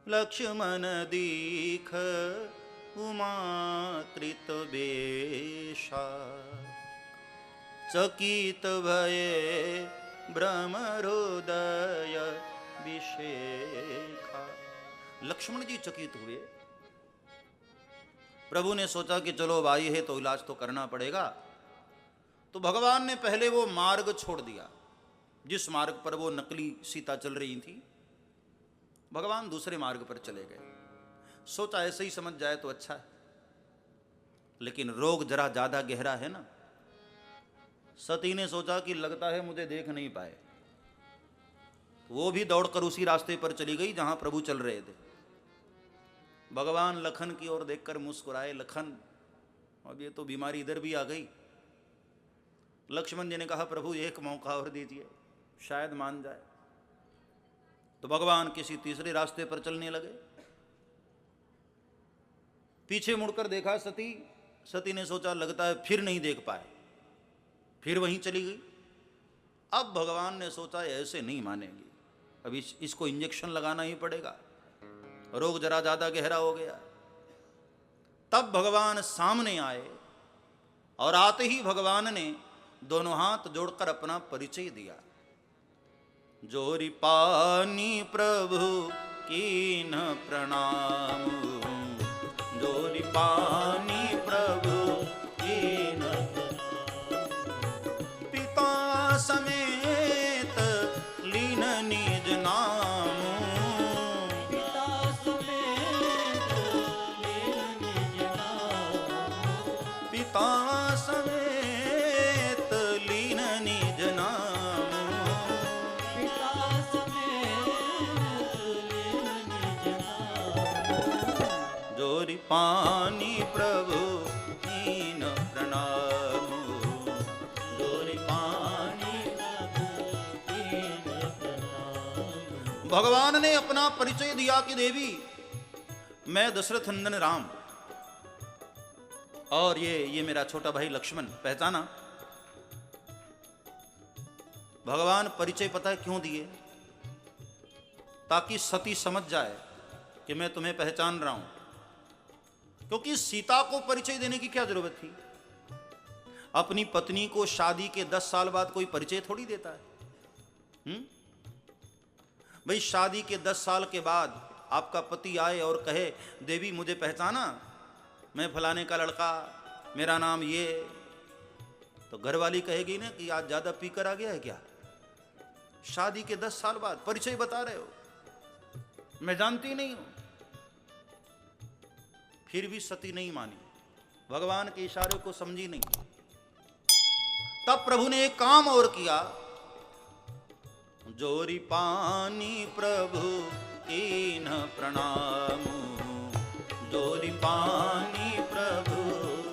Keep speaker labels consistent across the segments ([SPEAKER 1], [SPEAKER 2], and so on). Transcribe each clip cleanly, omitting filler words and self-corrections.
[SPEAKER 1] लक्ष्मण दीख उमा कृत बेशा, चकित भये ब्रह्म हृदय विशेखा। लक्ष्मण जी चकित हुए। प्रभु ने सोचा कि चलो भाई है तो इलाज तो करना पड़ेगा। तो भगवान ने पहले वो मार्ग छोड़ दिया जिस मार्ग पर वो नकली सीता चल रही थी। भगवान दूसरे मार्ग पर चले गए। सोचा ऐसे ही समझ जाए तो अच्छा है, लेकिन रोग जरा ज्यादा गहरा है ना। सती ने सोचा कि लगता है मुझे देख नहीं पाए, वो भी दौड़कर उसी रास्ते पर चली गई जहां प्रभु चल रहे थे। भगवान लखन की ओर देखकर मुस्कुराए, लखन अब ये तो बीमारी इधर भी आ गई। लक्ष्मण जी ने कहा प्रभु एक मौका और दीजिए, शायद मान जाए। तो भगवान किसी तीसरे रास्ते पर चलने लगे। पीछे मुड़कर देखा सती। सती ने सोचा लगता है फिर नहीं देख पाए, फिर वहीं चली गई। अब भगवान ने सोचा ऐसे नहीं मानेंगे, अब इसको इंजेक्शन लगाना ही पड़ेगा, रोग जरा ज्यादा गहरा हो गया। तब भगवान सामने आए और आते ही भगवान ने दोनों हाथ जोड़कर अपना परिचय दिया। जोरी पानी प्रभु कीन प्रणाम, जोरी पानी प्रभु कीन प्रणाम। पिता समेत लीन निज नाम, पिता समेत लीन निज नाम, पिता समेत लीन निज नाम, पिता समेत लीन निज नाम। जोरी पानी प्रभु कीन प्रणाम, जोरी पानी प्रभु कीन प्रणाम। भगवान ने अपना परिचय दिया कि देवी मैं दशरथ नंदन राम और ये मेरा छोटा भाई लक्ष्मण। पहचाना? भगवान परिचय पता है क्यों दिए? ताकि सती समझ जाए कि मैं तुम्हें पहचान रहा हूं। क्योंकि सीता को परिचय देने की क्या जरूरत थी? अपनी पत्नी को शादी के 10 साल बाद कोई परिचय थोड़ी देता है। भाई शादी के 10 साल के बाद आपका पति आए और कहे देवी मुझे पहचाना, मैं फलाने का लड़का, मेरा नाम ये, तो घरवाली कहेगी ना कि आज ज्यादा पीकर आ गया है क्या? शादी के 10 साल बाद परिचय बता रहे हो, मैं जानती नहीं हूं। फिर भी सती नहीं मानी, भगवान के इशारे को समझी नहीं। तब प्रभु ने एक काम और किया। जोरी पानी प्रभु कीन प्रणाम, जोरी पानी प्रभु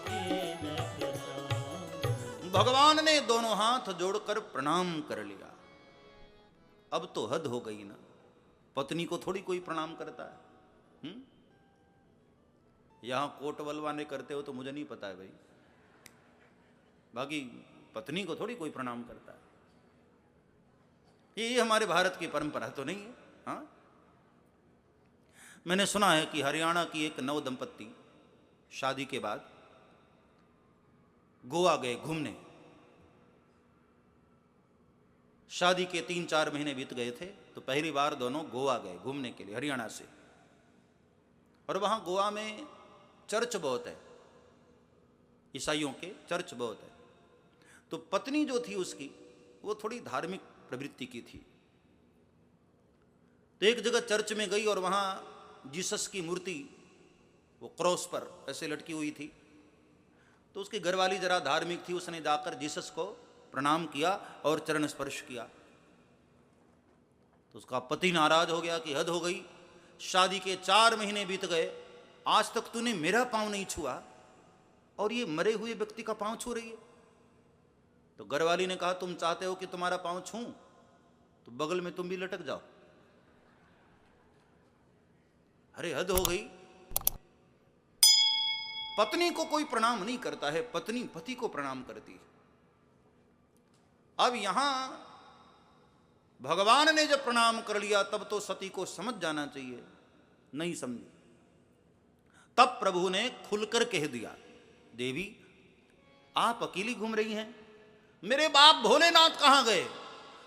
[SPEAKER 1] कीन प्रणाम। भगवान ने दोनों हाथ जोड़कर प्रणाम कर लिया। अब तो हद हो गई ना, पत्नी को थोड़ी कोई प्रणाम करता है। यहां कोट बलवाने करते हो तो मुझे नहीं पता है भाई, बाकी पत्नी को थोड़ी कोई प्रणाम करता है। ये हमारे भारत की परंपरा तो नहीं है। हाँ, मैंने सुना है कि हरियाणा की एक नव दंपत्ति शादी के बाद गोवा गए घूमने। शादी के 3-4 महीने बीत गए थे तो पहली बार दोनों गोवा गए घूमने के लिए हरियाणा से। और वहां गोवा में चर्च बहुत है, ईसाइयों के चर्च बहुत है। तो पत्नी जो थी उसकी वो थोड़ी धार्मिक प्रवृत्ति की थी। तो एक जगह चर्च में गई और वहां जीसस की मूर्ति वो क्रॉस पर ऐसे लटकी हुई थी। तो उसकी घरवाली जरा धार्मिक थी, उसने जाकर जीसस को प्रणाम किया और चरण स्पर्श किया। तो उसका पति नाराज हो गया कि हद हो गई, शादी के 4 महीने बीत गए, आज तक तूने मेरा पांव नहीं छुआ और ये मरे हुए व्यक्ति का पांव छू रही है। तो घरवाली ने कहा तुम चाहते हो कि तुम्हारा पांव छूं तो बगल में तुम भी लटक जाओ। अरे हद हो गई, पत्नी को कोई प्रणाम नहीं करता है, पत्नी पति को प्रणाम करती है। अब यहां भगवान ने जब प्रणाम कर लिया तब तो सती को समझ जाना चाहिए नहीं समझी। तब प्रभु ने खुलकर कह दिया, देवी आप अकेली घूम रही हैं, मेरे बाप भोलेनाथ कहां गए?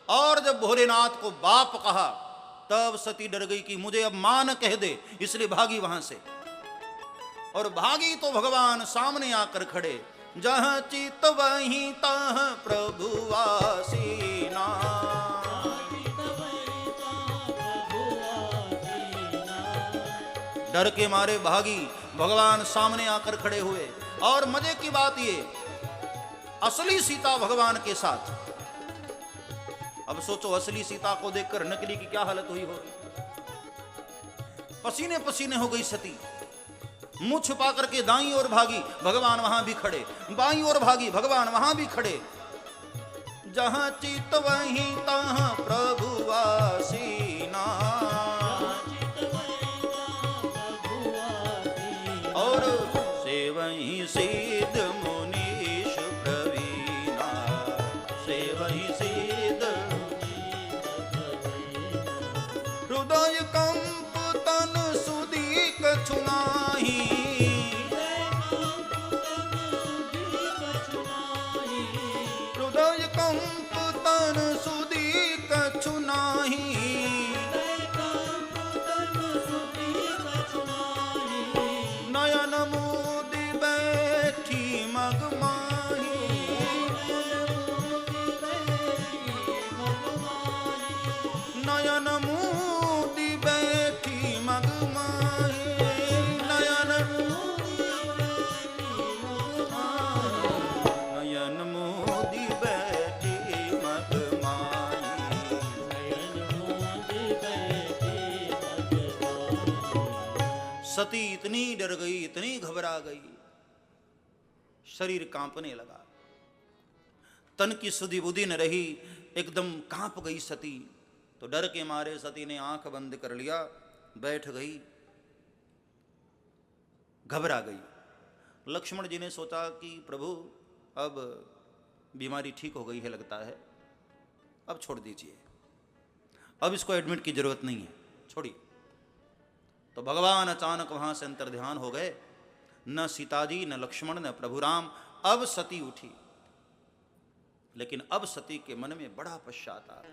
[SPEAKER 1] और जब भोलेनाथ को बाप कहा तब सती डर गई कि मुझे अब मां न कह दे, इसलिए भागी वहां से। और भागी तो भगवान सामने आकर खड़े, जहां चित वहीं तह प्रभु आसीना। डर के मारे भागी, भगवान सामने आकर खड़े हुए। और मजे की बात ये, असली सीता भगवान के साथ। अब सोचो असली सीता को देखकर नकली की क्या हालत हुई होगी। पसीने पसीने हो गई सती, मुंह छुपा करके दाईं ओर भागी, भगवान वहां भी खड़े, बाईं ओर भागी, भगवान वहां भी खड़े। जहां चित वहीं तहां प्रभु आसीना। और से वहीं सिद्ध मुनीश प्रवीणा, से वहीं सिद्ध हृदय कंप तन सुधी कछु नाही। हृदय कंप तन सुधी कछु नाही। नयन मोदी बैठी मगमाही। नयन मोदी बैठी मगमाही। नयन नयन मोदी बैठी मगमाही। सती इतनी डर गई, इतनी घबरा गई, शरीर कांपने लगा, तन की सुधि बुद्धि न रही, एकदम कांप गई सती। तो डर के मारे सती ने आंख बंद कर लिया, बैठ गई, घबरा गई। लक्ष्मण जी ने सोचा कि प्रभु अब बीमारी ठीक हो गई है लगता है, अब छोड़ दीजिए, अब इसको एडमिट की जरूरत नहीं है, छोड़िए। तो भगवान अचानक वहां से अंतर्ध्यान हो गए, न सीता जी, न लक्ष्मण, न प्रभु राम। अब सती उठी, लेकिन अब सती के मन में बड़ा पश्चाताप,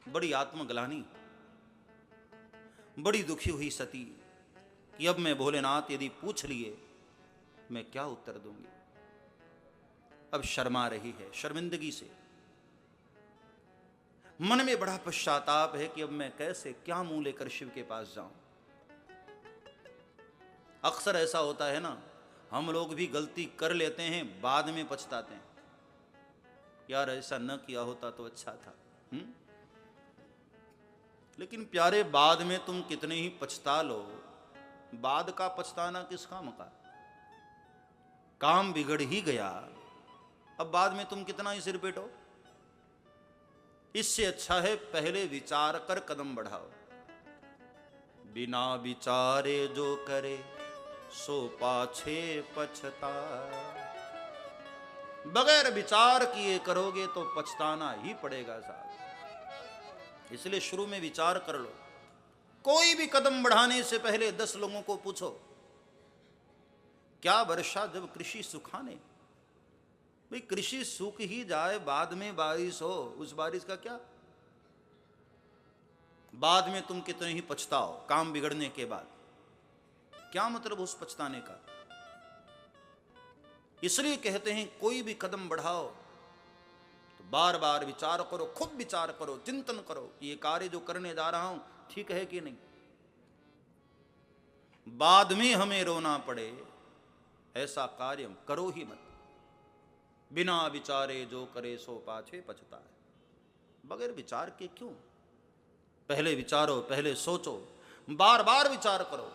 [SPEAKER 1] बड़ी आत्मग्लानि, बड़ी दुखी हुई सती कि अब मैं भोलेनाथ यदि पूछ लिए मैं क्या उत्तर दूंगी। अब शर्मा रही है, शर्मिंदगी से मन में बड़ा पश्चाताप है कि अब मैं कैसे, क्या मुंह लेकर शिव के पास जाऊं। अक्सर ऐसा होता है ना, हम लोग भी गलती कर लेते हैं, बाद में पछताते हैं, यार ऐसा न किया होता तो अच्छा था। लेकिन प्यारे, बाद में तुम कितने ही पछता लो, बाद का पछताना किस काम का? काम बिगड़ ही गया, अब बाद में तुम कितना ही सिर पेटो। इससे अच्छा है पहले विचार कर कदम बढ़ाओ। बिना विचारे जो करे सो पाछे पछता। बगैर विचार किए करोगे तो पछताना ही पड़ेगा साहब। इसलिए शुरू में विचार कर लो। कोई भी कदम बढ़ाने से पहले 10 लोगों को पूछो, क्या वर्षा जब कृषि सुखाने। भाई कृषि सूख ही जाए, बाद में बारिश हो, उस बारिश का क्या? बाद में तुम कितने ही पछताओ काम बिगड़ने के बाद, क्या मतलब उस पछताने का? इसलिए कहते हैं कोई भी कदम बढ़ाओ तो बार बार विचार करो, खुद विचार करो, चिंतन करो कि ये कार्य जो करने जा रहा हूं ठीक है कि नहीं। बाद में हमें रोना पड़े ऐसा कार्य करो ही मत। बिना विचारे जो करे सो पाछे पछता है। बगैर विचार के क्यों? पहले विचारो, पहले सोचो, बार बार विचार करो।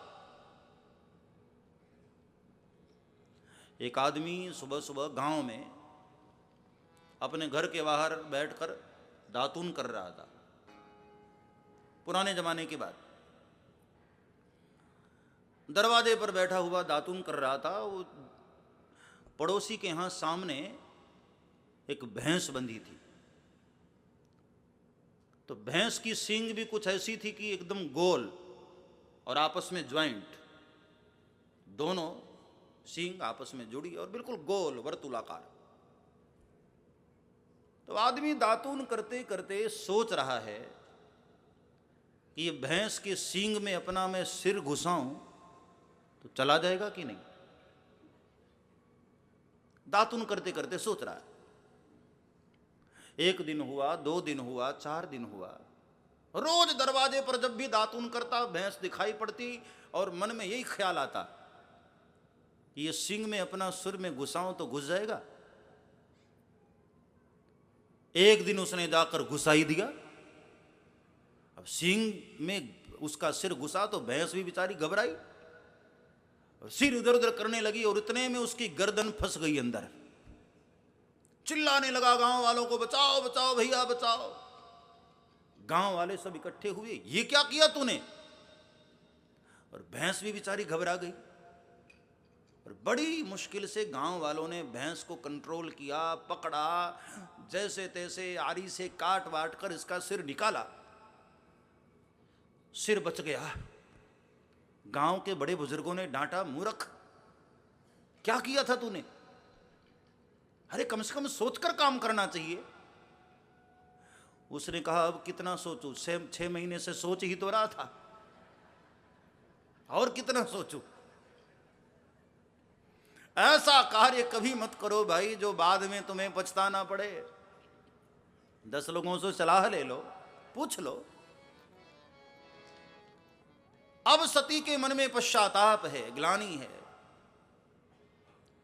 [SPEAKER 1] एक आदमी सुबह सुबह गांव में अपने घर के बाहर बैठकर दातून कर रहा था। पुराने जमाने की बात, दरवाजे पर बैठा हुआ दातून कर रहा था। वो पड़ोसी के यहां सामने एक भैंस बंधी थी। तो भैंस की सींग भी कुछ ऐसी थी कि एकदम गोल, और आपस में ज्वाइंट, दोनों सींग आपस में जुड़ी और बिल्कुल गोल वर्तुलाकार। तो आदमी दातून करते करते सोच रहा है कि ये भैंस के सींग में अपना मैं सिर घुसाऊं तो चला जाएगा कि नहीं। दातून करते करते सोच रहा है। 1 दिन हुआ, 2 दिन हुआ, 4 दिन हुआ। रोज दरवाजे पर जब भी दातून करता भैंस दिखाई पड़ती और मन में यही ख्याल आता कि ये सींग में अपना सिर में घुसाऊं तो घुस जाएगा। एक दिन उसने जाकर घुसा ही दिया। अब सींग में उसका सिर घुसा तो भैंस भी बेचारी घबराई और सिर इधर उधर करने लगी और इतने में उसकी गर्दन फंस गई अंदर। चिल्लाने लगा गांव वालों को, बचाओ बचाओ भैया बचाओ। गांव वाले सब इकट्ठे हुए, ये क्या किया तूने। और भैंस भी बेचारी घबरा गई और बड़ी मुश्किल से गांव वालों ने भैंस को कंट्रोल किया, पकड़ा, जैसे तैसे आरी से काट वाट कर इसका सिर निकाला। सिर बच गया। गांव के बड़े बुजुर्गों ने डांटा, मूर्ख क्या किया था तूने, अरे कम से कम सोचकर काम करना चाहिए। उसने कहा अब कितना सोचूं, 6 महीने से सोच ही तो रहा था, और कितना सोचूं। ऐसा कार्य कभी मत करो भाई जो बाद में तुम्हें पछताना पड़े। 10 लोगों से सलाह ले लो, पूछ लो। अब सती के मन में पश्चाताप है, ग्लानि है।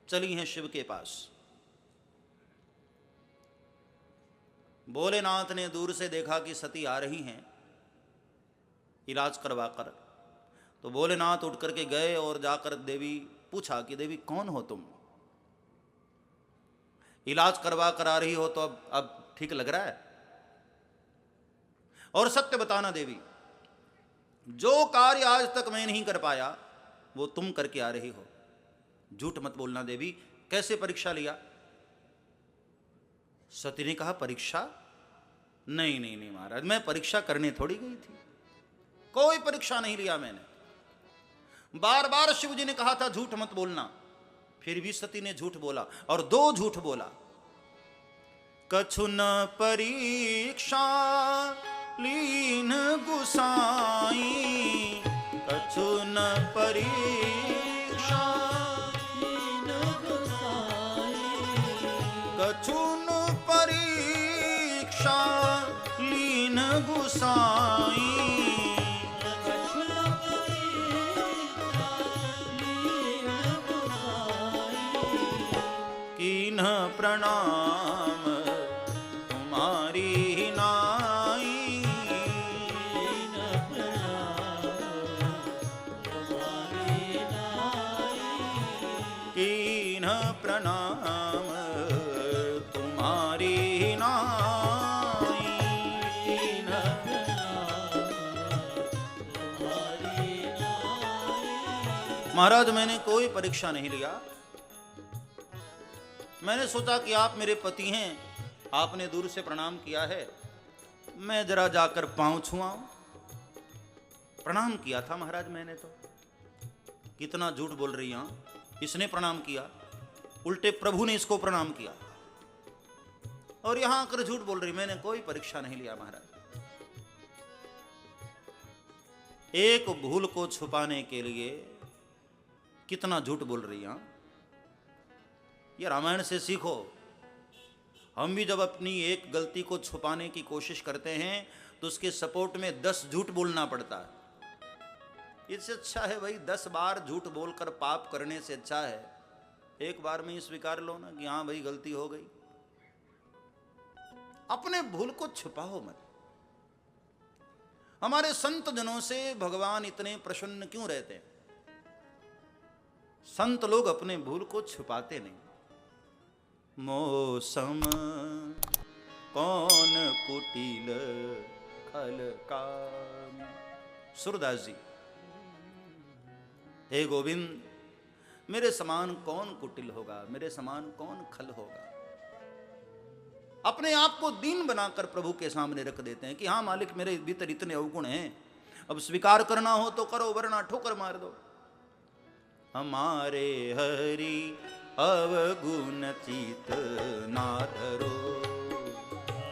[SPEAKER 1] चली हैं शिव के पास। भोलेनाथ ने दूर से देखा कि सती आ रही हैं इलाज करवाकर, तो भोलेनाथ उठ करके गए और जाकर देवी पूछा कि देवी कौन हो तुम, इलाज करवा कर आ रही हो तो अब ठीक लग रहा है। और सत्य बताना देवी, जो कार्य आज तक मैं नहीं कर पाया वो तुम करके आ रही हो। झूठ मत बोलना देवी, कैसे परीक्षा लिया। सती ने कहा परीक्षा, नहीं नहीं नहीं महाराज, मैं परीक्षा करने थोड़ी गई थी, कोई परीक्षा नहीं लिया मैंने। बार बार शिव जी ने कहा था झूठ मत बोलना, फिर भी सती ने झूठ बोला और 2 झूठ बोला। कछु न परीक्षा लीन गुसाई, कछु न परीक्षा लीन गुसाई, कछु न परीक्षा लीन गुसाई, प्रणाम तुम्हारी नाई, कीन प्रणाम तुम्हारी नाई। महाराज मैंने कोई परीक्षा नहीं लिया, मैंने सोचा कि आप मेरे पति हैं, आपने दूर से प्रणाम किया है, मैं जरा जाकर पांव छुआऊं। प्रणाम किया था महाराज मैंने तो। कितना झूठ बोल रही हैं, इसने प्रणाम किया, उल्टे प्रभु ने इसको प्रणाम किया और यहां आकर झूठ बोल रही, मैंने कोई परीक्षा नहीं लिया महाराज। एक भूल को छुपाने के लिए कितना झूठ बोल रही हैं। ये रामायण से सीखो। हम भी जब अपनी एक गलती को छुपाने की कोशिश करते हैं तो उसके सपोर्ट में 10 झूठ बोलना पड़ता है। इससे अच्छा है भाई 10 बार झूठ बोलकर पाप करने से अच्छा है एक बार में ही स्वीकार लो ना कि हाँ भाई गलती हो गई। अपने भूल को छुपाओ मत। हमारे संत जनों से भगवान इतने प्रसन्न क्यों रहते हैं? संत लोग अपने भूल को छुपाते नहीं। मौसम कौन कुटिल खल काम। सूरदास जी, हे गोविंद, मेरे समान कौन कुटिल होगा, मेरे समान कौन खल होगा। अपने आप को दीन बनाकर प्रभु के सामने रख देते हैं कि हाँ मालिक मेरे भीतर इतने अवगुण हैं अब स्वीकार करना हो तो करो, वरना ठोकर मार दो। हमारे हरि अवगुण चित ना धरो,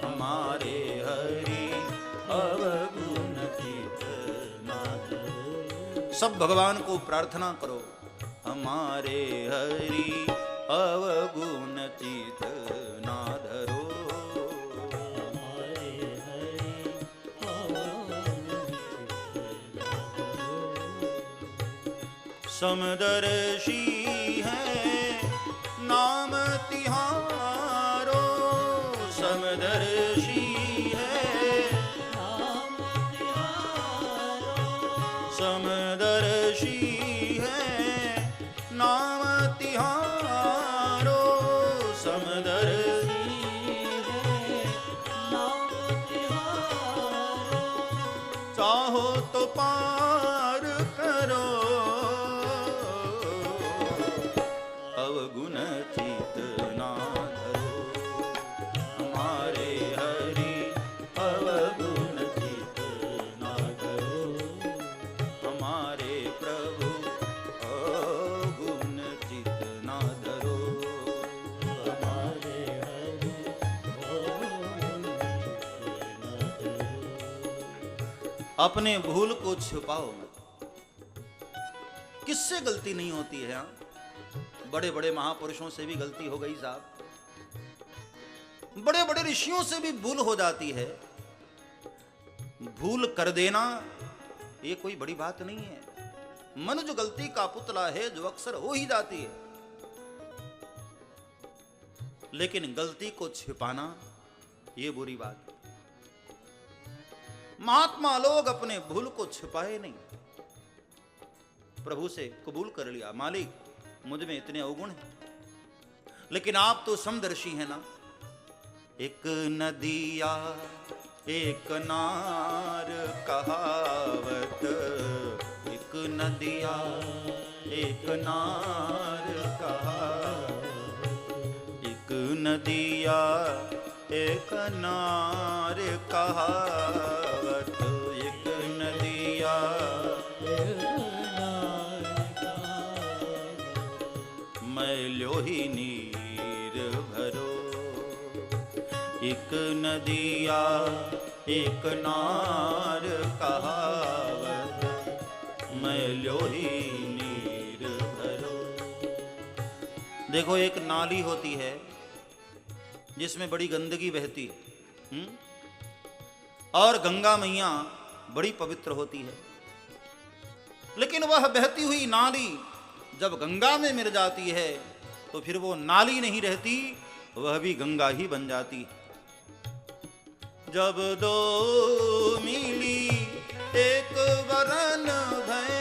[SPEAKER 1] हमारे हरि अवगुण चित ना धरो। सब भगवान को प्रार्थना करो, हमारे हरि अवगुण चित ना धरो, हमारे हरि अवगुण चित ना धरो। समदर्शी है नाम तिहारो, समदर्शी है नाम तिहारो, समदर्शी है नाम तिहारो, समदर्शी है नाम तिहारो। चाहो तो पार करो, अवगुण चित ना धरो, हमारे हरि अवगुण चित ना धरो, हमारे प्रभु अवगुण चित ना धरो, हमारे हरि अवगुण चित ना धरो। अपने भूल को छुपाओ मत। किससे गलती नहीं होती है? हाँ, बड़े बड़े महापुरुषों से भी गलती हो गई साहब, बड़े बड़े ऋषियों से भी भूल हो जाती है। भूल कर देना ये कोई बड़ी बात नहीं है। मन जो गलती का पुतला है, जो अक्सर हो ही जाती है, लेकिन गलती को छिपाना ये बुरी बात है। महात्मा लोग अपने भूल को छिपाए नहीं, प्रभु से कबूल कर लिया, मालिक मुझ में इतने अवगुण हैं, लेकिन आप तो समदर्शी हैं ना। एक नदिया एक नार कहावत, एक नदिया एक नार कहावत, एक नदिया एक नार कहावत, एक नदिया मैलो ही नीर भरो, एक नदिया एक नार कहावत, मैलो ही नीर भरो। देखो, एक नाली होती है जिसमें बड़ी गंदगी बहती है, और गंगा मैया बड़ी पवित्र होती है, लेकिन वह बहती हुई नाली जब गंगा में मिल जाती है तो फिर वो नाली नहीं रहती, वह भी गंगा ही बन जाती है। जब दो मिली एक वरन भय,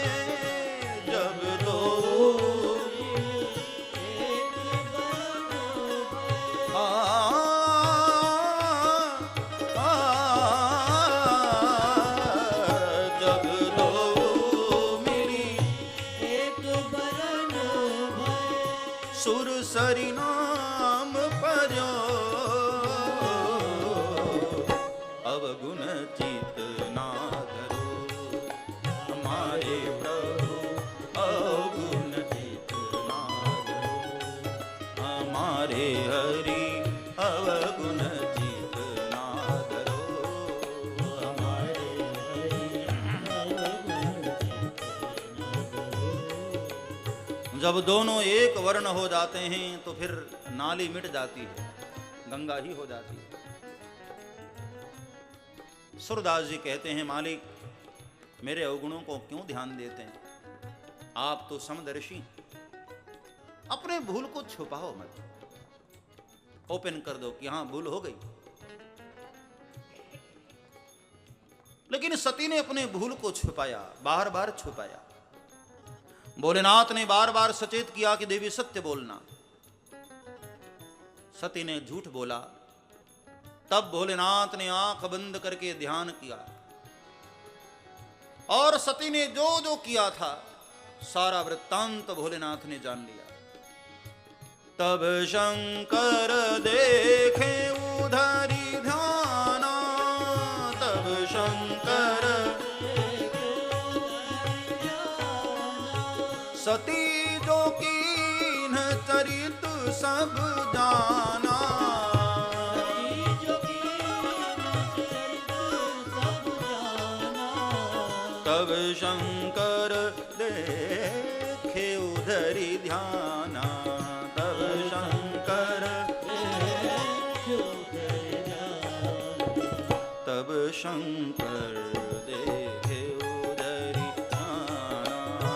[SPEAKER 1] जब दो एक वरन जब दो मिली एक वरन भय, सुर सरी नाम पर्यो, अवगुण चित ना धरो, हमारे प्रभु अवगुण चित ना धरो, हमारे हरि अवगुण चित ना धरो, हमारे हरि अवगुण चित ना धरो। जब दोनों एक वर्ण हो जाते हैं तो फिर नाली मिट जाती है, गंगा ही हो जाती है। सूरदास जी कहते हैं, मालिक मेरे अवगुणों को क्यों ध्यान देते हैं? आप तो समदर्शी, अपने भूल को छुपाओ मत, ओपन कर दो कि हां भूल हो गई। लेकिन सती ने अपने भूल को छुपाया, बार बार छुपाया। भोलेनाथ ने बार बार सचेत किया कि देवी सत्य बोलना, सती ने झूठ बोला। तब भोलेनाथ ने आंख बंद करके ध्यान किया, और सती ने जो जो किया था सारा वृत्तांत भोलेनाथ ने जान लिया। तब शंकर देखे उधरी ध्याना, तब शंकर देखे शंकर देखे उधरी ध्याना, तब शंकर देखे उधरी ध्याना, तब शंकर देखे उधरी ध्याना,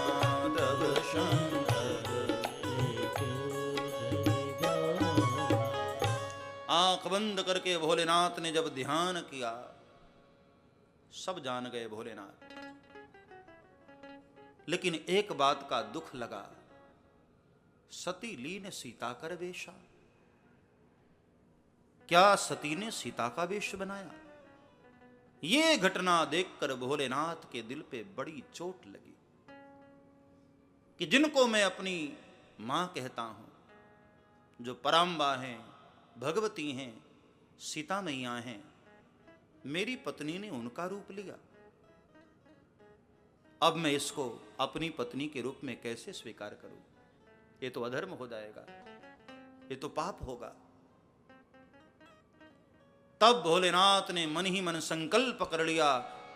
[SPEAKER 1] तब शंकर देखे उधरी ध्याना। आंख बंद करके भोलेनाथ ने जब ध्यान किया, सब जान गए भोलेनाथ। लेकिन एक बात का दुख लगा, सती लीन सीता कर वेशा। क्या सती ने सीता का वेश बनाया? ये घटना देखकर भोलेनाथ के दिल पे बड़ी चोट लगी कि जिनको मैं अपनी मां कहता हूं, जो पराम्बा हैं, भगवती हैं, सीता मैया हैं, मेरी पत्नी ने उनका रूप लिया। अब मैं इसको अपनी पत्नी के रूप में कैसे स्वीकार करूं? ये तो अधर्म हो जाएगा, ये तो पाप होगा। तब भोलेनाथ ने मन ही मन संकल्प कर लिया,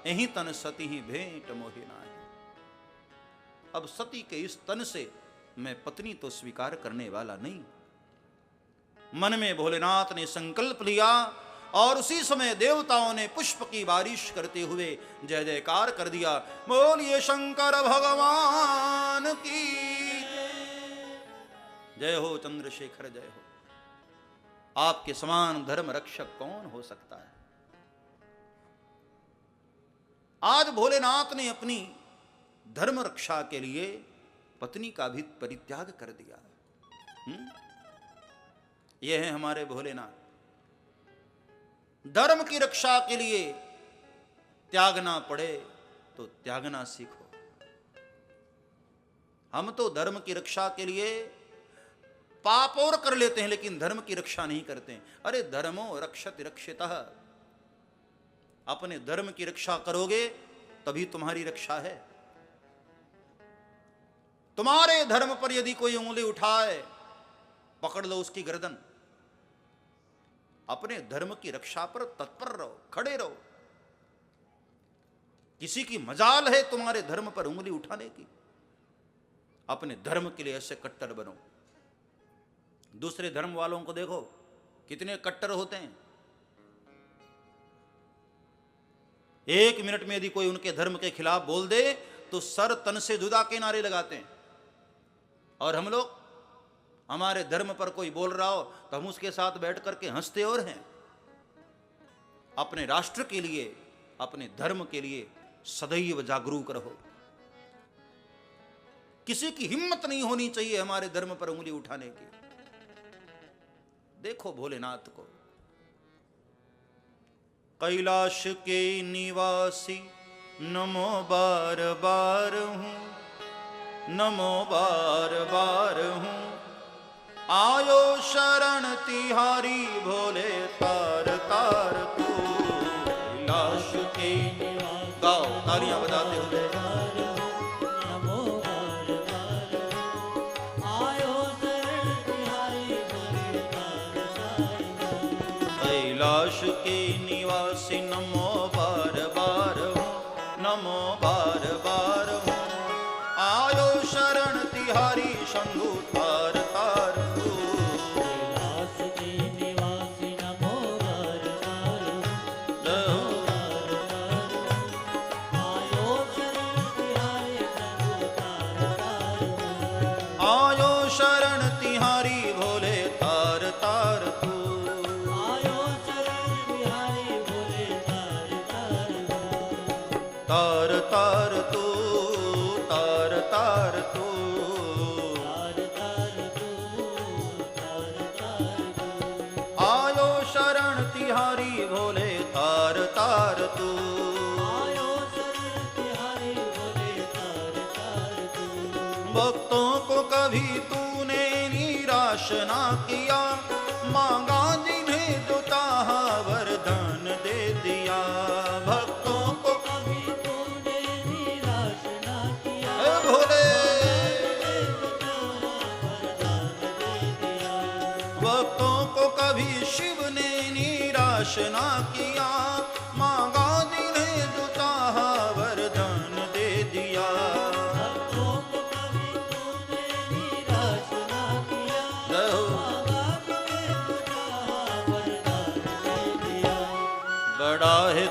[SPEAKER 1] यही तन सती ही भेंट मोहि नाहि। अब सती के इस तन से मैं पत्नी तो स्वीकार करने वाला नहीं। मन में भोलेनाथ ने संकल्प लिया और उसी समय देवताओं ने पुष्प की बारिश करते हुए जय जयकार कर दिया। बोलिए शंकर भगवान की जय हो, चंद्रशेखर जय हो। आपके समान धर्म रक्षक कौन हो सकता है? आज भोलेनाथ ने अपनी धर्म रक्षा के लिए पत्नी का भी परित्याग कर दिया। यह है हमारे भोलेनाथ। धर्म की रक्षा के लिए त्यागना पड़े तो त्यागना सीखो। हम तो धर्म की रक्षा के लिए पाप और कर लेते हैं, लेकिन धर्म की रक्षा नहीं करते हैं। अरे धर्मो रक्षति रक्षितः। अपने धर्म की रक्षा करोगे तभी तुम्हारी रक्षा है। तुम्हारे धर्म पर यदि कोई उंगली उठाए, पकड़ लो उसकी गर्दन। अपने धर्म की रक्षा पर तत्पर रहो, खड़े रहो। किसी की मजाल है तुम्हारे धर्म पर उंगली उठाने की? अपने धर्म के लिए ऐसे कट्टर बनो। दूसरे धर्म वालों को देखो कितने कट्टर होते हैं। एक मिनट में यदि कोई उनके धर्म के खिलाफ बोल दे तो सर तन से जुदा के नारे लगाते हैं। और हम लोग, हमारे धर्म पर कोई बोल रहा हो तो हम उसके साथ बैठ करके हंसते और हैं। अपने राष्ट्र के लिए, अपने धर्म के लिए सदैव जागरूक रहो। किसी की हिम्मत नहीं होनी चाहिए हमारे धर्म पर उंगली उठाने की। देखो भोलेनाथ को, कैलाश के निवासी नमो बार बार हूं, नमो बार बार हूं। आयो शरण तिहारी भोले तार तार तू। कैलाश के निवासी, गाओ तालियां बजाते हुए।
[SPEAKER 2] नमो बार बार आयो शरण तिहारी भोले तार तार।
[SPEAKER 1] कैलाश के निवासी नमो बार बार हूँ, नमो बार बार हूँ। आयो शरण तिहारी शंभु तार तार तू।
[SPEAKER 2] कैलाश के निवासी नमो बार बार आयो शरण तिहारी शंभु तार तार।
[SPEAKER 1] आयो शरण तिहारी भोले तार तार तू।
[SPEAKER 2] आयो शरण तिहारी भोले तार तार।
[SPEAKER 1] तार तार तू, तार तार तू। आयो शरण तिहारी भोले तार तार तू।
[SPEAKER 2] आयो शरण तिहारी भोले तार तार तू।
[SPEAKER 1] भक्तों को कभी तूने निराश ना किया, मांगा जिन्हें जो चाहा वरदान दे दिया। भक्तों को
[SPEAKER 2] कभी तूने निराश ना किया,
[SPEAKER 1] हे भोले,
[SPEAKER 2] वरदान दे दिया।
[SPEAKER 1] भक्तों को कभी शिव ने निराश ना किया, मांगा जिन्हें जो चाहा वरदान दे दिया।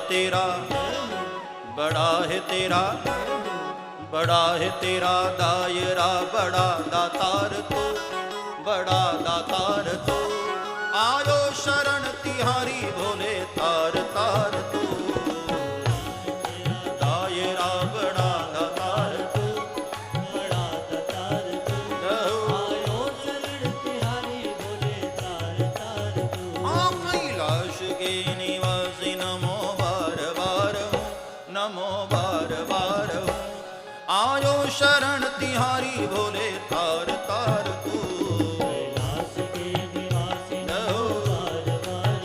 [SPEAKER 1] तेरा, बड़ा है तेरा, बड़ा है तेरा दायरा, बड़ा दातार तो, बड़ा दातार तो। आयो शरण तिहारी भोले तार तार तो, दायरा बड़ा दातार तो,
[SPEAKER 2] बड़ा दातार तू, आयो शरण तिहारी भोले तार तार तू।
[SPEAKER 1] हाँ कैलाश के निवासी नमो बार बार हूँ, नमो बार बार हूँ। आयो शरण तिहारी भोले तार तार तू,
[SPEAKER 2] कैलाश के निवासी नमो बार बार,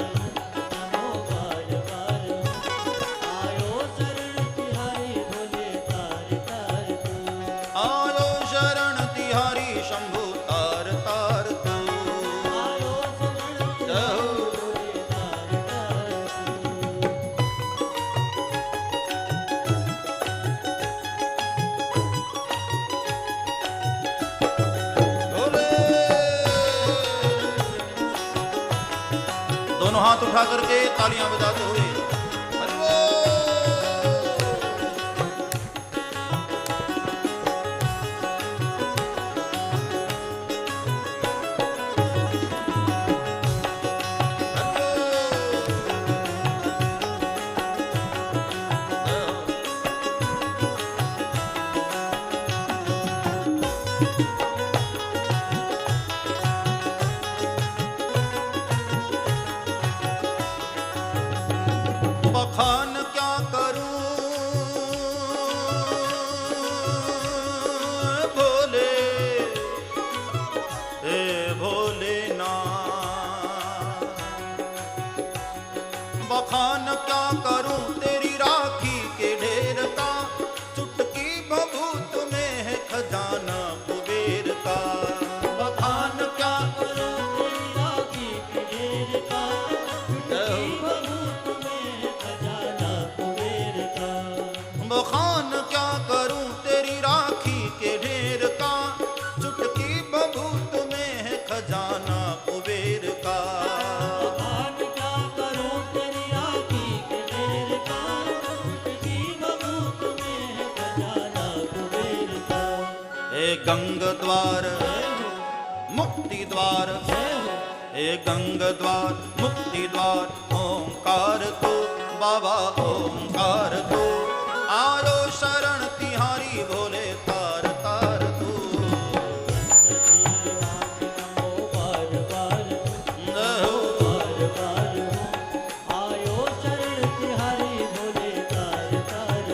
[SPEAKER 2] नमो बार बार। आयो शरण तिहारी भोले तार तार तू,
[SPEAKER 1] आयो शरण तिहारी शंभु तार तार तू।
[SPEAKER 2] आयो शरण तिहारी भोले तार तार तू।
[SPEAKER 1] भोले दोनों हाथ उठा करके तालियां बजाते हुए हरि बोल। बखान क्या करूं भोले, हे भोलेनाथ। बखान क्या करूं तेरी राखी के ढेर का, चुटकी भभूत में है खजाना कुबेर का। बखान क्या
[SPEAKER 2] करो तेरी राखी के ढेर का, चुटकी भभूत में खजाना कुबेर का।
[SPEAKER 1] बखान क्या करूं तेरी राखी के ढेर का, चुटकी बभूत में है खजाना कुबेर का।
[SPEAKER 2] बखान क्या करूं तेरी राखी के ढेर का, चुटकी भभूत में खजाना कुबेर का।
[SPEAKER 1] हे गंग द्वार मुक्ति द्वार, हे गंग द्वार मुक्ति द्वार, ओंकार तो बाबा ओंकार तो। आयो शरण तिहारी भोले तार तार तू,
[SPEAKER 2] नमो बार बार, बार बार। आयो शरण तिहारी भोले तार तार।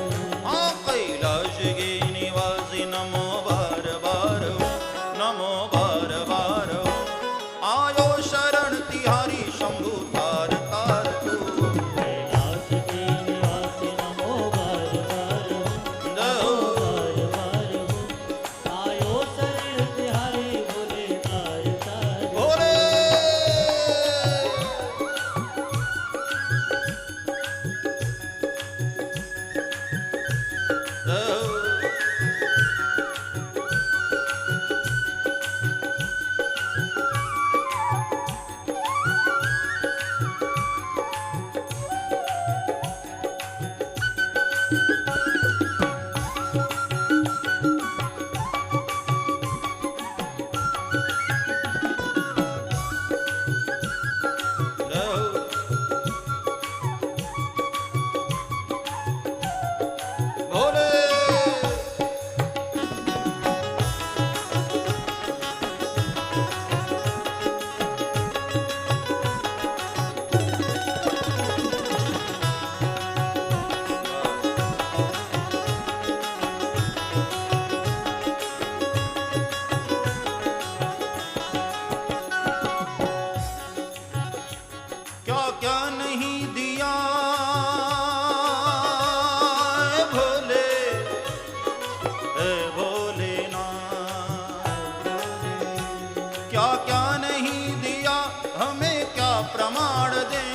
[SPEAKER 1] हाँ कैलाश के निवासी नमो बार बार हूँ, नमो बार बार हूँ। आयो शरण तिहारी शंभु तार तार तू,
[SPEAKER 2] कैलाश के निवासी नमो बार बार, नमो बार बार। आयो शरण तिहारी भोले तार तार।
[SPEAKER 1] भोले भोले क्या क्या नहीं दिया ए भोले, ए भोलेनाथ। क्या क्या नहीं दिया हमें क्या प्रमाण दे,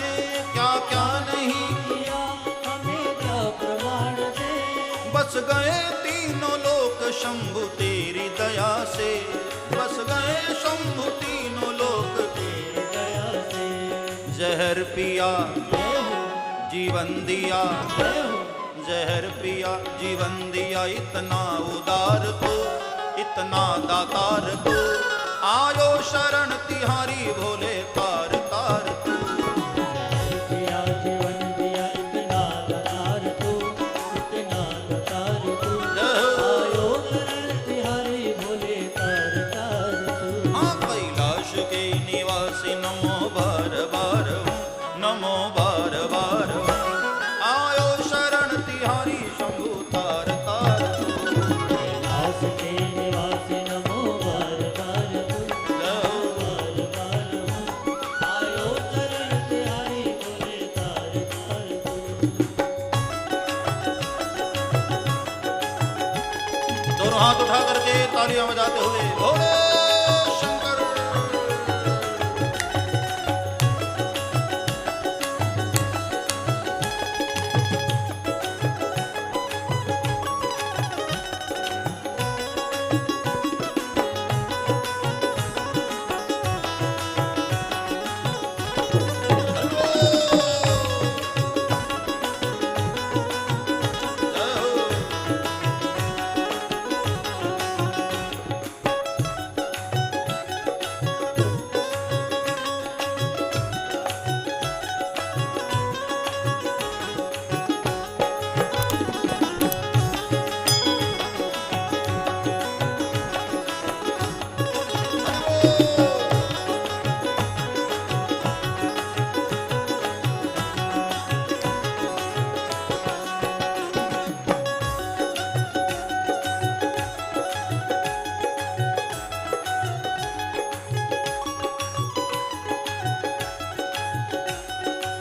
[SPEAKER 1] क्या क्या नहीं
[SPEAKER 2] दिया हमें क्या प्रमाण दे।
[SPEAKER 1] बस गए तीनों लोक शंभु तेरी दया से, बस गए शंभु तीनों लोक
[SPEAKER 2] तेरी दया से।
[SPEAKER 1] जहर पिया जीवन दिया, जहर पिया जीवन दिया। इतना उदार तो, इतना दातार तो, आयो शरण तिहारी भोले तार तार तू।
[SPEAKER 2] दिया जीवन दिया, इतना दातार तू, इतना दातार तू, आयो शरण तिहारी भोले तार तार तू।
[SPEAKER 1] हाँ कैलाश के निवासी नमो बार बार हूँ, नमो बार बार हूँ, आयो शरण तिहारी शंभु तार तार तू।
[SPEAKER 2] कैलाश के निवासी नमो बार बार तू, बार बार हूँ, आयो शरण तिहारी भोले तार तार तू।
[SPEAKER 1] दोनों हाथ उठा करके तालियां बजाते हुए भोले शंकर।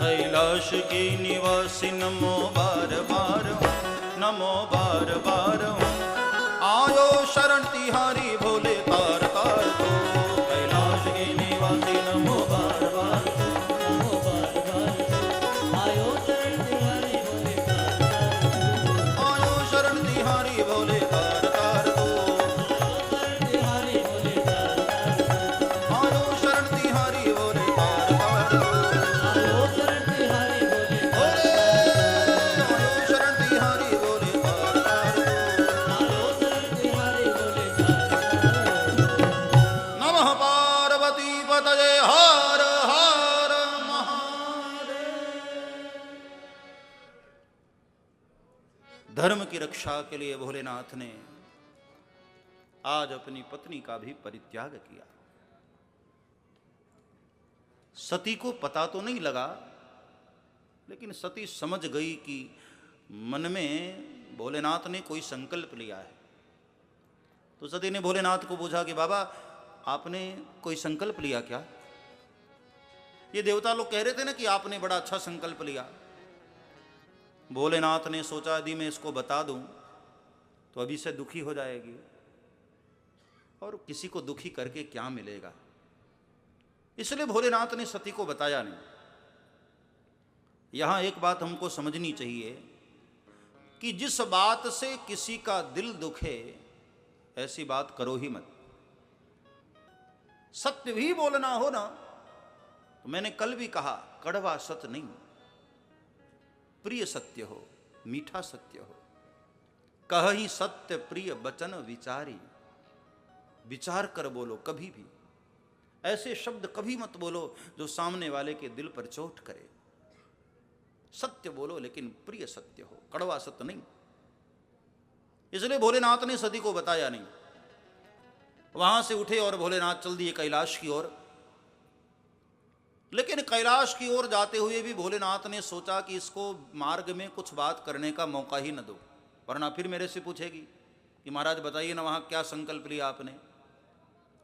[SPEAKER 1] कैलाश के निवासी नमो बार बार हूँ, नमो बार बार हूँ, आयो शरण तिहारी भोले तार तार तू। कैलाश के निवासी नमो बार बार हूँ,
[SPEAKER 2] नमो बार बार तू, आयो शरण तिहारी भोले तार तार तू।
[SPEAKER 1] आयो शरण तिहारी भोले तार तार तू।
[SPEAKER 2] शरण तिहारी भोले तार तार तू,
[SPEAKER 1] आयो शरण तिहारी भोले तार तार तू।
[SPEAKER 2] आयो शरण तिहारी भोले
[SPEAKER 1] भोले आयो शरण तिहारी भोले तार तार तू।
[SPEAKER 2] आयो शरण तिहारी भोले तार तार तू।
[SPEAKER 1] नमः पार्वती पतये हर हर महादेव। धर्म की रक्षा के लिए भोलेनाथ ने आज अपनी पत्नी का भी परित्याग किया। सती को पता तो नहीं लगा, लेकिन सती समझ गई कि मन में भोलेनाथ ने कोई संकल्प लिया है। तो सती ने भोलेनाथ को पूछा कि बाबा आपने कोई संकल्प लिया क्या? ये देवता लोग कह रहे थे ना कि आपने बड़ा अच्छा संकल्प लिया। भोलेनाथ ने सोचा यदि मैं इसको बता दूं तो अभी से दुखी हो जाएगी, और किसी को दुखी करके क्या मिलेगा, इसलिए भोलेनाथ ने सती को बताया नहीं। यहां एक बात हमको समझनी चाहिए कि जिस बात से किसी का दिल दुखे ऐसी बात करो ही मत। सत्य भी बोलना हो ना, तो मैंने कल भी कहा कड़वा सत्य नहीं, प्रिय सत्य हो, मीठा सत्य हो। कहि सत्य प्रिय वचन विचारी, विचार कर बोलो कभी भी। ऐसे शब्द कभी मत बोलो जो सामने वाले के दिल पर चोट करे। सत्य बोलो लेकिन प्रिय सत्य हो, कड़वा सत्य नहीं। इसलिए भोलेनाथ ने सती को बताया नहीं। वहां से उठे और भोलेनाथ चल दिए कैलाश की ओर। लेकिन कैलाश की ओर जाते हुए भी भोलेनाथ ने सोचा कि इसको मार्ग में कुछ बात करने का मौका ही न दो, वरना फिर मेरे से पूछेगी कि महाराज बताइए ना वहां क्या संकल्प लिया आपने।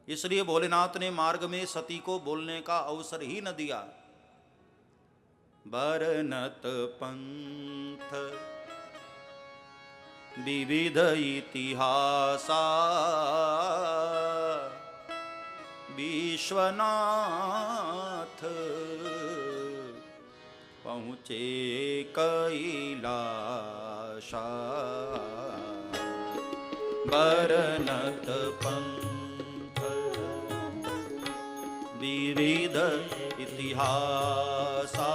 [SPEAKER 1] इसलिए भोलेनाथ ने मार्ग में सती को बोलने का अवसर ही न दिया। बरनत पंथ विविध इतिहासा, विश्वनाथ पहुँचे कैलाशा। बरनत पंथ विविध इतिहासा,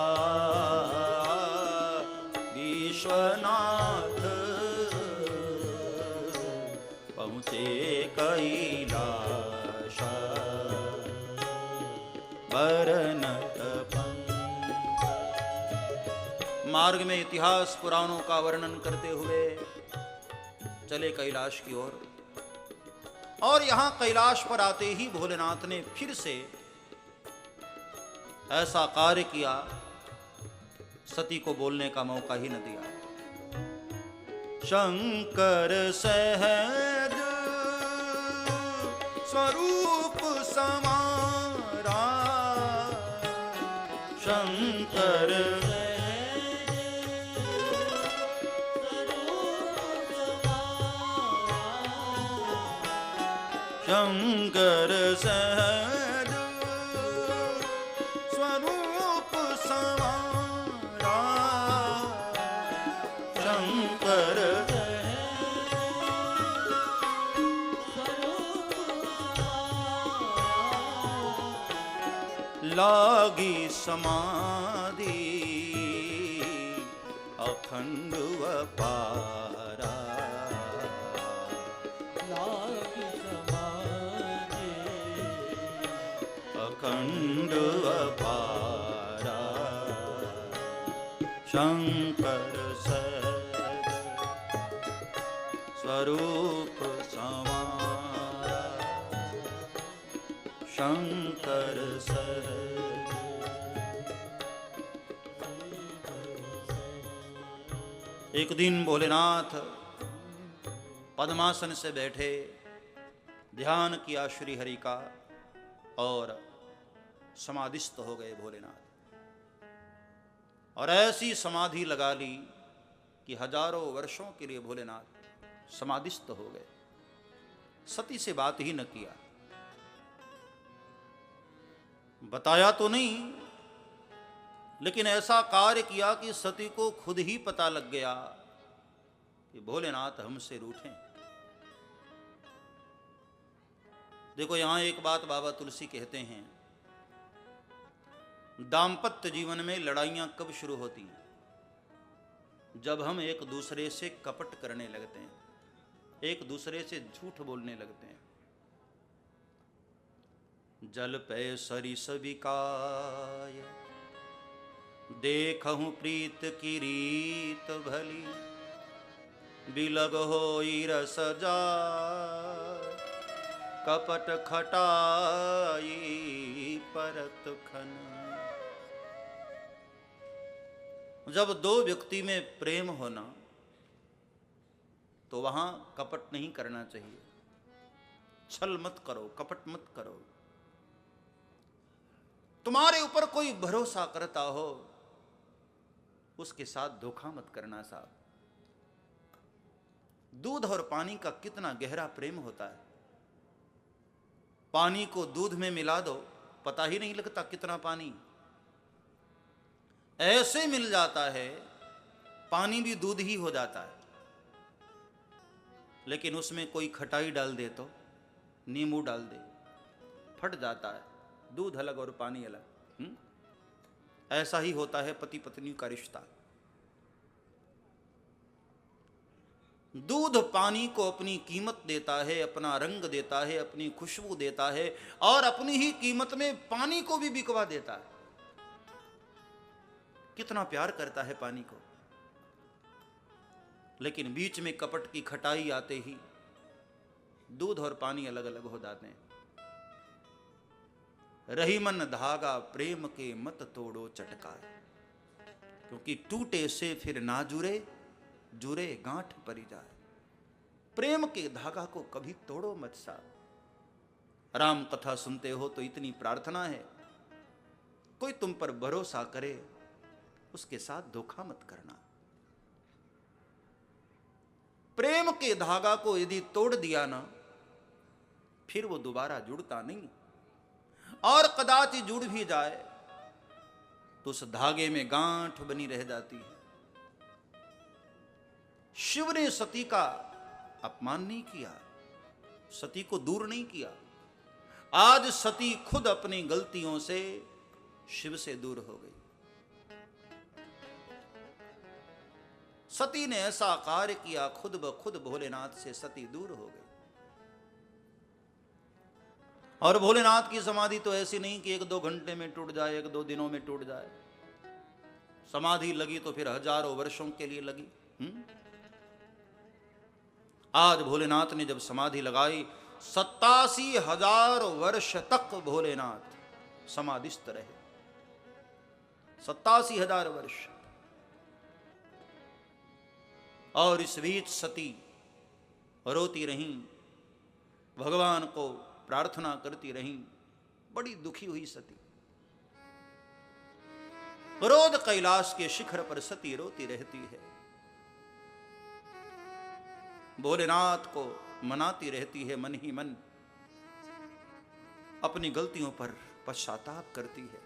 [SPEAKER 1] विश्वनाथ पहुँचे कैलाश बरनत पंथ। मार्ग में इतिहास पुराणों का वर्णन करते हुए चले कैलाश की ओर, और यहां कैलाश पर आते ही भोलेनाथ ने फिर से ऐसा कार्य किया, सती को बोलने का मौका ही न दिया। शंकर सहज स्वरूप समारा, शंकर शंकर सहज स्वरूप समारा, शंकर लागी समाधि अखंड अपारा, अखंड अपारा, शंकर सहज स्वरूप समारा, शंकर सहज। एक दिन भोलेनाथ पद्मासन से बैठे, ध्यान किया श्री हरि का और समाधिस्थ हो गए भोलेनाथ। और ऐसी समाधि लगा ली कि हजारों वर्षों के लिए भोलेनाथ समाधिस्थ हो गए। सती से बात ही न किया, बताया तो नहीं, लेकिन ऐसा कार्य किया कि सती को खुद ही पता लग गया कि भोलेनाथ हमसे रूठे। देखो यहां एक बात बाबा तुलसी कहते हैं, दाम्पत्य जीवन में लड़ाइयां कब शुरू होती हैं? जब हम एक दूसरे से कपट करने लगते हैं, एक दूसरे से झूठ बोलने लगते हैं। जल पे सरिस विकाय देखहु प्रीत की रीत भली, बिलग होई रस जाय कपट खटाई परत खन। जब दो व्यक्ति में प्रेम होना तो वहां कपट नहीं करना चाहिए। छल मत करो, कपट मत करो। तुम्हारे ऊपर कोई भरोसा करता हो, उसके साथ धोखा मत करना साहब। दूध और पानी का कितना गहरा प्रेम होता है। पानी को दूध में मिला दो, पता ही नहीं लगता कितना पानी ऐसे मिल जाता है, पानी भी दूध ही हो जाता है। लेकिन उसमें कोई खटाई डाल दे तो, नींबू डाल दे, फट जाता है। दूध अलग और पानी अलग। ऐसा ही होता है पति पत्नी का रिश्ता। दूध पानी को अपनी कीमत देता है, अपना रंग देता है, अपनी खुशबू देता है, और अपनी ही कीमत में पानी को भी बिकवा देता है। कितना प्यार करता है पानी को। लेकिन बीच में कपट की खटाई आते ही दूध और पानी अलग अलग हो जाते हैं। रही मन धागा प्रेम के मत तोड़ो चटकाए, क्योंकि टूटे से फिर ना जुड़े, जुड़े गांठ परी जाए। प्रेम के धागा को कभी तोड़ो मत साहब। राम कथा सुनते हो तो इतनी प्रार्थना है, कोई तुम पर भरोसा करे उसके साथ धोखा मत करना। प्रेम के धागा को यदि तोड़ दिया ना, फिर वो दोबारा जुड़ता नहीं, और कदाचित जुड़ भी जाए तो उस धागे में गांठ बनी रह जाती है। शिव ने सती का अपमान नहीं किया, सती को दूर नहीं किया। आज सती खुद अपनी गलतियों से शिव से दूर हो गई। सती ने ऐसा कार्य किया, खुद ब खुद भोलेनाथ से सती दूर हो गई। और भोलेनाथ की समाधि तो ऐसी नहीं कि 1-2 घंटे में टूट जाए, 1-2 दिनों में टूट जाए। समाधि लगी तो फिर हजारों वर्षों के लिए लगी। आज भोलेनाथ ने जब समाधि लगाई, 87,000 वर्ष तक भोलेनाथ समाधिस्थ रहे। 87,000 वर्ष। और इस बीच सती रोती रहीं, भगवान को प्रार्थना करती रहीं, बड़ी दुखी हुई सती। रोज कैलाश के शिखर पर सती रोती रहती है, भोलेनाथ को मनाती रहती है, मन ही मन अपनी गलतियों पर पश्चाताप करती है।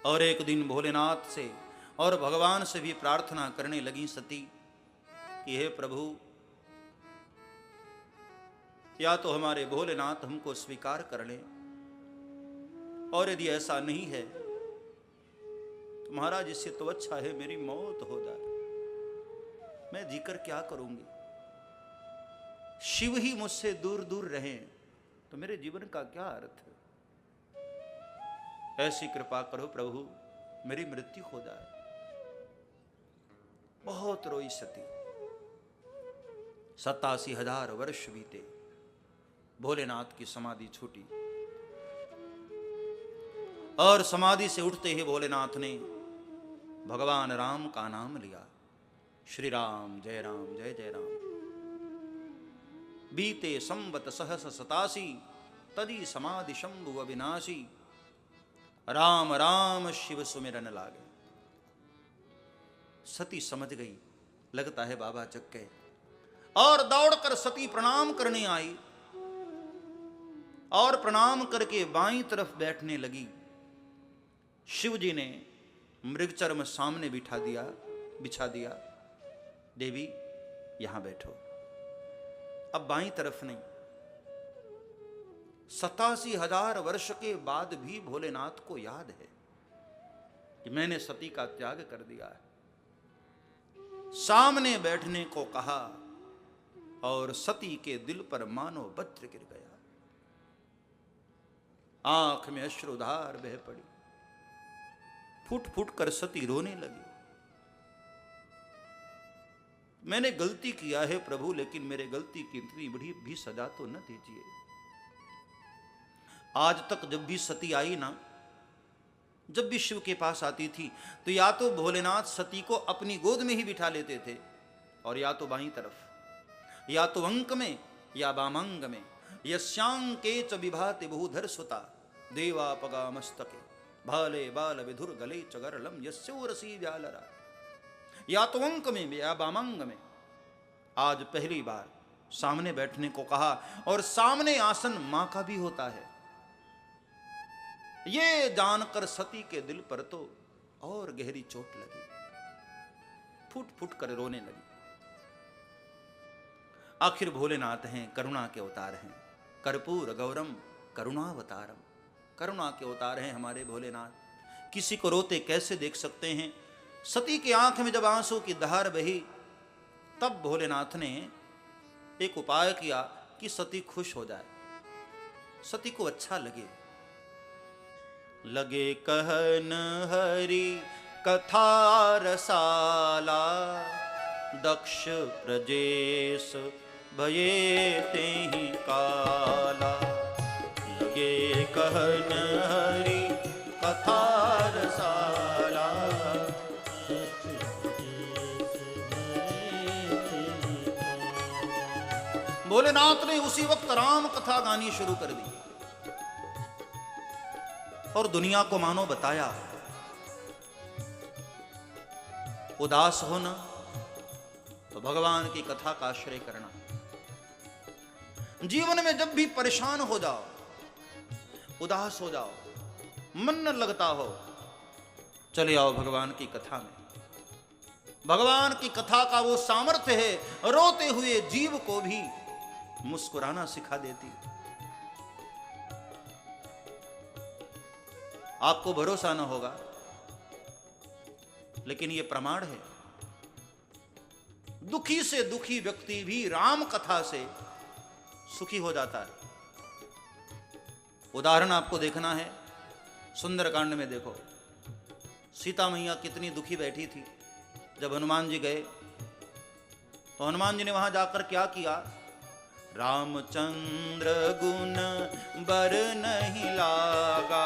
[SPEAKER 1] और एक दिन भोलेनाथ से और भगवान से भी प्रार्थना करने लगी सती कि हे प्रभु, या तो हमारे भोलेनाथ हमको स्वीकार कर लें, और यदि ऐसा नहीं है तो महाराज इससे तो अच्छा है मेरी मौत हो जाए, मैं जीकर क्या करूंगी। शिव ही मुझसे दूर दूर रहें तो मेरे जीवन का क्या अर्थ है। ऐसी कृपा करो प्रभु, मेरी मृत्यु हो जाए। बहुत रोई सती। 87,000 वर्ष बीते, भोलेनाथ की समाधि छूटी। और समाधि से उठते ही भोलेनाथ ने भगवान राम का नाम लिया, श्री राम जय जय राम। बीते संवत सहस 87, तदी समाधि शंभु अविनाशी। राम राम शिव सुमिरन लागे। सती समझ गई, लगता है बाबा जग गए, और दौड़कर सती प्रणाम करने आई, और प्रणाम करके बाईं तरफ बैठने लगी। शिव जी ने मृगचर्म सामने बिछा दिया। देवी यहां बैठो। अब बाईं तरफ नहीं। 87,000 वर्ष के बाद भी भोलेनाथ को याद है कि मैंने सती का त्याग कर दिया है। सामने बैठने को कहा और सती के दिल पर मानो वज्र गिर गया। आंख में अश्रुधार बह पड़ी। फूट फूट कर सती रोने लगी। मैंने गलती किया है प्रभु, लेकिन मेरे गलती की इतनी बड़ी भी सजा तो न दीजिए। आज तक जब भी सती आई ना, जब भी शिव के पास आती थी, तो या तो भोलेनाथ सती को अपनी गोद में ही बिठा लेते थे, और या तो बाईं तरफ, या तो अंक में या वामांग में। यस्यांके च विभाति बहुधर सुता देवापगा मस्तके भाले बाल विधुर गले चगरलम यस्योरसी व्यालरा। या तो अंक में या वामांग में। आज पहली बार सामने बैठने को कहा, और सामने आसन मां का भी होता है। ये जानकर सती के दिल पर तो और गहरी चोट लगी। फूट फूट कर रोने लगी। आखिर भोलेनाथ हैं, करुणा के अवतार हैं। कर्पूर गौरम करुणावतारम, करुणा के अवतार हैं हमारे भोलेनाथ। किसी को रोते कैसे देख सकते हैं। सती की आंख में जब आंसू की धार बही, तब भोलेनाथ ने एक उपाय किया कि सती खुश हो जाए, सती को अच्छा लगे। लगे कहन हरि कथा रसाला, दक्ष प्रजेश भये तेहि काला। लगे कहन हरि कथा रसाला। भोलेनाथ ने उसी वक्त राम कथा गानी शुरू कर दी, और दुनिया को मानो बताया, उदास होना तो भगवान की कथा का आश्रय करना। जीवन में जब भी परेशान हो जाओ, उदास हो जाओ, मन न लगता हो, चले आओ भगवान की कथा में। भगवान की कथा का वो सामर्थ्य है, रोते हुए जीव को भी मुस्कुराना सिखा देती। आपको भरोसा न होगा, लेकिन ये प्रमाण है, दुखी से दुखी व्यक्ति भी राम कथा से सुखी हो जाता है। उदाहरण आपको देखना है, सुंदरकांड में देखो, सीता मैया कितनी दुखी बैठी थी। जब हनुमान जी गए तो हनुमान जी ने वहां जाकर क्या किया? रामचंद्र गुण बर नहीं लागा,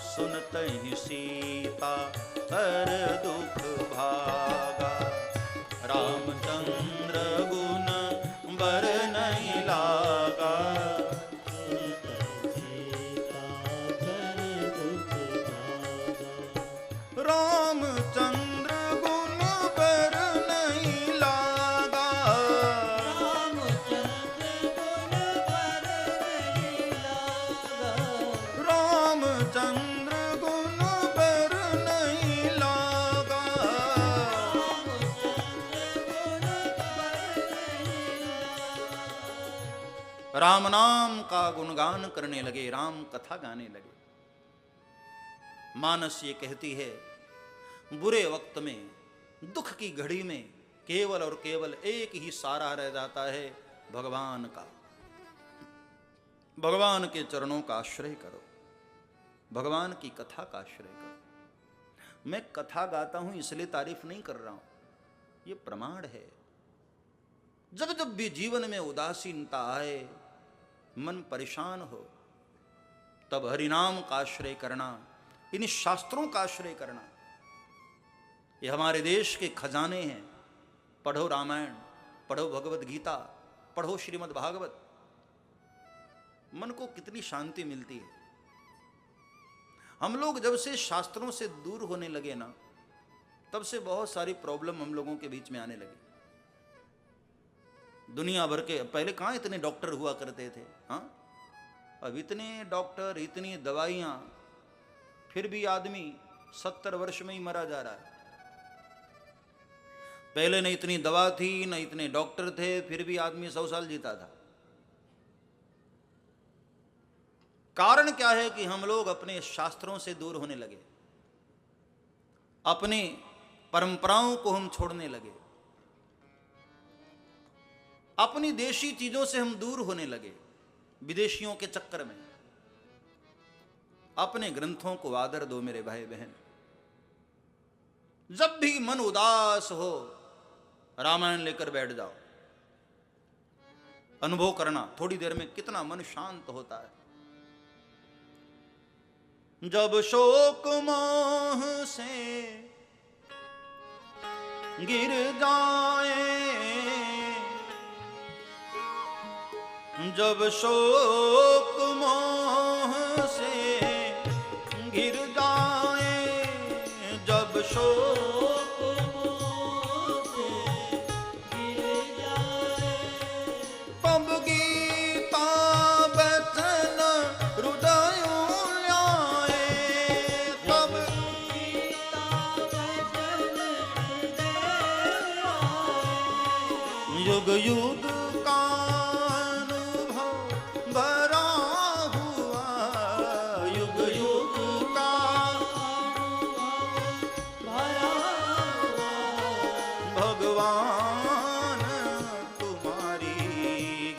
[SPEAKER 1] सुनत ही सीता हर दुख भागा। रामचंद्र गुण बर नहीं लागा, रामचंद्र गुण बर नहीं लागा, रामचंद्र गुण बर नहीं लागा। राम नाम का गुणगान करने लगे, राम कथा गाने लगे। मानस ये कहती है, बुरे वक्त में, दुख की घड़ी में केवल और केवल एक ही सहारा रह जाता है, भगवान का। भगवान के चरणों का आश्रय करो, भगवान की कथा का आश्रय करो। मैं कथा गाता हूं इसलिए तारीफ नहीं कर रहा हूं, ये प्रमाण है। जब जब भी जीवन में उदासीनता आए, मन परेशान हो, तब हरिनाम का आश्रय करना, इन शास्त्रों का आश्रय करना, ये हमारे देश के खजाने हैं। पढ़ो रामायण, पढ़ो भगवत गीता, पढ़ो श्रीमद् भागवत, मन को कितनी शांति मिलती है। हम लोग जब से शास्त्रों से दूर होने लगे ना, तब से बहुत सारी प्रॉब्लम हम लोगों के बीच में आने लगी। दुनिया भर के, पहले कहाँ इतने डॉक्टर हुआ करते थे, हाँ? अब इतने डॉक्टर, इतनी दवाइयाँ, फिर भी आदमी 70 वर्ष में ही मरा जा रहा है। पहले न इतनी दवा थी, न इतने डॉक्टर थे, फिर भी आदमी 100 साल जीता था। कारण क्या है कि हम लोग अपने शास्त्रों से दूर होने लगे, अपने परंपराओं को हम छोड़ने लगे, अपनी देशी चीजों से हम दूर होने लगे, विदेशियों के चक्कर में। अपने ग्रंथों को आदर दो मेरे भाई बहन। जब भी मन उदास हो, रामायण लेकर बैठ जाओ, अनुभव करना थोड़ी देर में कितना मन शांत होता है। जब शोक मोह से गिर जाए, जब शोक मोह से गिर जाए, जब शोक मोह से गिर जाए, तब गीता बचन हृदय लाए, तब गीता बचन हृदय लाए। युग युग का अनुभव भरा हुआ, युग युग का भरा हुआ, भगवान तुम्हारी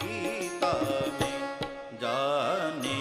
[SPEAKER 1] गीता में जाने